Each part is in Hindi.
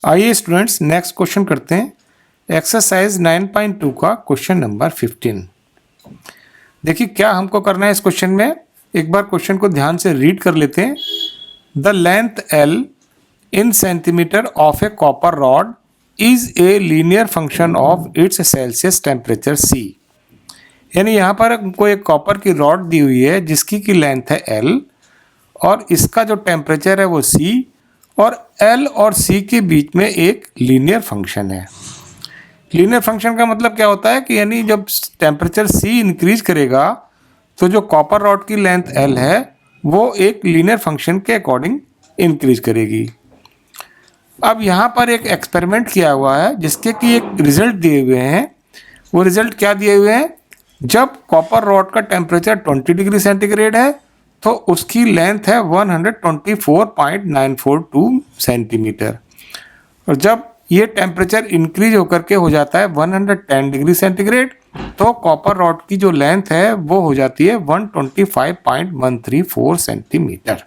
आइए स्टूडेंट्स नेक्स्ट क्वेश्चन करते हैं। एक्सरसाइज 9.2 का क्वेश्चन नंबर 15। देखिए क्या हमको करना है इस क्वेश्चन में। एक बार क्वेश्चन को ध्यान से रीड कर लेते हैं। The length L in centimetre of A copper rod is a linear function of its Celsius temperature C। यानी यहाँ पर हमको एक कॉपर की रॉड दी हुई है जिसकी की लेंथ है L और इसका जो टेम्परेचर है वो C और L और C के बीच में एक लीनियर फंक्शन है। लीनियर फंक्शन का मतलब क्या होता है कि यानी जब टेम्परेचर C इंक्रीज करेगा तो जो कॉपर रॉड की लेंथ L है वो एक लीनियर फंक्शन के अकॉर्डिंग इंक्रीज करेगी। अब यहाँ पर एक एक्सपेरिमेंट किया हुआ है जिसके कि एक रिजल्ट दिए हुए हैं। वो रिजल्ट क्या दिए हुए हैं, जब कॉपर रॉड का टेम्परेचर 20 डिग्री सेंटीग्रेड है तो उसकी लेंथ है 124.942 सेंटीमीटर और जब ये टेम्परेचर इंक्रीज होकर के हो जाता है 110 डिग्री सेंटीग्रेड तो कॉपर रॉड की जो लेंथ है वो हो जाती है 125.134 सेंटीमीटर।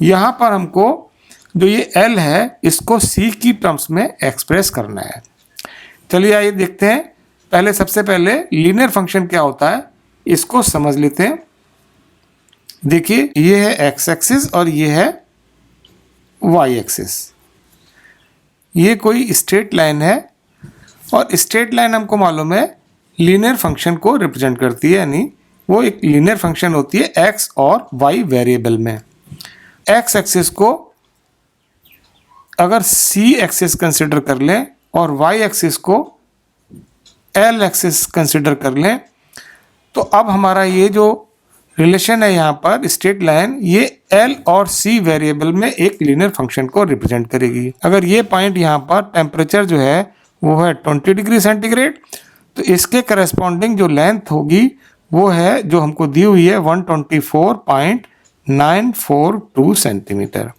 यहाँ पर हमको जो ये L है इसको C की टर्म्स में एक्सप्रेस करना है। चलिए आइए देखते हैं। पहले सबसे पहले लीनियर फंक्शन क्या होता है इसको समझ लेते हैं। देखिए ये है एक्स एक्सिस और ये है वाई एक्सिस। ये कोई स्ट्रेट लाइन है और स्ट्रेट लाइन हमको मालूम है लीनियर फंक्शन को रिप्रेजेंट करती है, यानी वो एक लीनियर फंक्शन होती है एक्स और वाई वेरिएबल में। एक्स एक्सिस को अगर सी एक्सिस कंसिडर कर लें और वाई एक्सिस को एल एक्सिस कंसिडर कर लें तो अब हमारा ये जो रिलेशन है यहाँ पर स्ट्रेट लाइन ये L और C वेरिएबल में एक लीनियर फंक्शन को रिप्रेजेंट करेगी। अगर ये पॉइंट यहाँ पर टेम्परेचर जो है वो है 20 डिग्री सेंटीग्रेड तो इसके करस्पॉन्डिंग जो लेंथ होगी वो है जो हमको दी हुई है 124.942 सेंटीमीटर।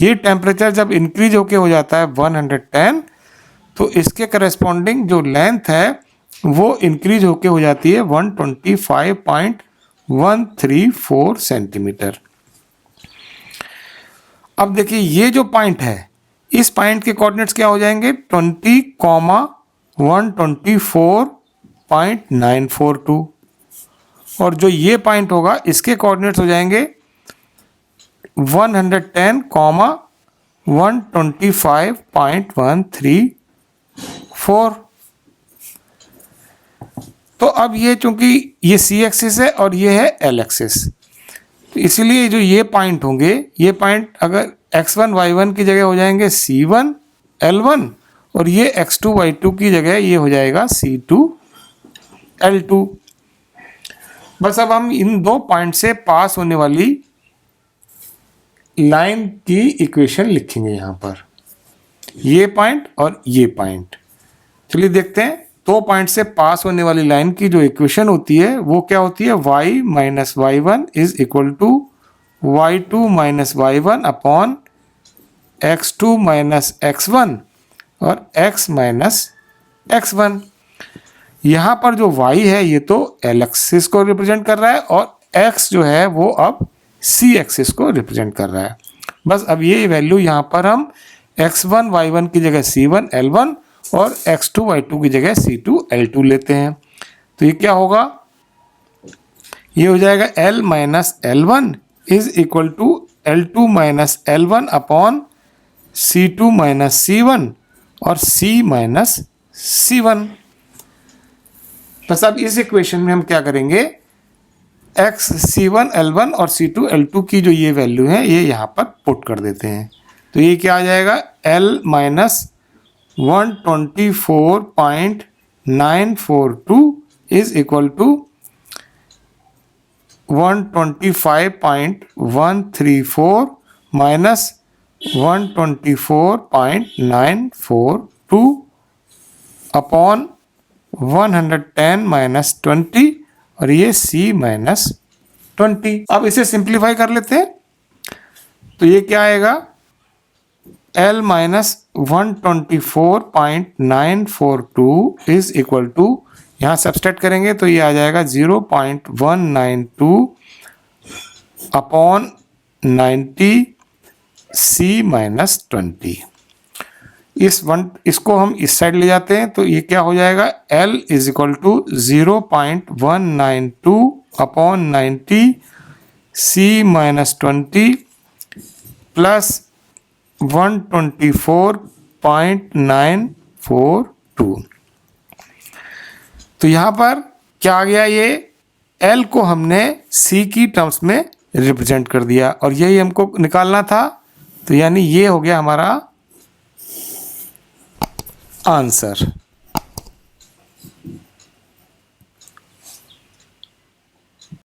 ये टेम्परेचर जब इंक्रीज होके हो जाता है 110 तो इसके करस्पॉन्डिंग जो लेंथ है वो इंक्रीज होके हो जाती है 125.134 सेंटीमीटर। अब देखिए ये जो पॉइंट है इस पॉइंट के कोऑर्डिनेट्स क्या हो जाएंगे 20,124.942 और जो ये पॉइंट होगा इसके कोऑर्डिनेट्स हो जाएंगे 110,125.134। तो अब ये चूंकि ये सी एक्सिस है और ये है एल एक्सिस तो इसीलिए जो ये पॉइंट होंगे ये पॉइंट अगर x1 y1 की जगह हो जाएंगे c1 l1 और ये x2 y2 की जगह ये हो जाएगा c2 l2। बस अब हम इन दो पॉइंट से पास होने वाली लाइन की इक्वेशन लिखेंगे यहाँ पर, ये पॉइंट और ये पॉइंट। चलिए देखते हैं दो पॉइंट से पास होने वाली लाइन की जो इक्वेशन होती है वो क्या होती है y minus y1 is equal to y2 minus y1 upon x2 minus x1 और x माइनस x1। यहाँ पर जो y है ये तो l एक्सिस को रिप्रेजेंट कर रहा है और x जो है वो अब c एक्सिस को रिप्रेजेंट कर रहा है। बस अब ये वैल्यू यहाँ पर हम x1 y1 की जगह c1 l1 और x2 y2 की जगह c2 l2 लेते हैं तो ये क्या होगा, ये हो जाएगा l minus l1 is equal to l2 minus l1 upon c2 minus c1 और c माइनस c1। बस अब इस इक्वेशन में हम क्या करेंगे x c1 l1 और c2 l2 की जो ये वैल्यू है ये यहाँ पर पुट कर देते हैं तो ये क्या आ जाएगा l minus 124.942 is equal to 125.134 minus 124.942 upon 110 minus 20 और ये c माइनस 20। अब इसे सिंप्लीफाई कर लेते हैं तो ये क्या आएगा L minus 124.942 is equal to, यहाँ सब्सट्रैक्ट करेंगे तो ये आ जाएगा 0.192 अपॉन 90 c माइनस 20। इसको हम इस साइड ले जाते हैं तो ये क्या हो जाएगा, L is equal to 0.192 upon 90 C-20 plus 124.942। तो यहाँ पर क्या आ गया, ये L को हमने C की टर्म्स में रिप्रेजेंट कर दिया और यही हमको निकालना था। तो यानी ये हो गया हमारा आंसर।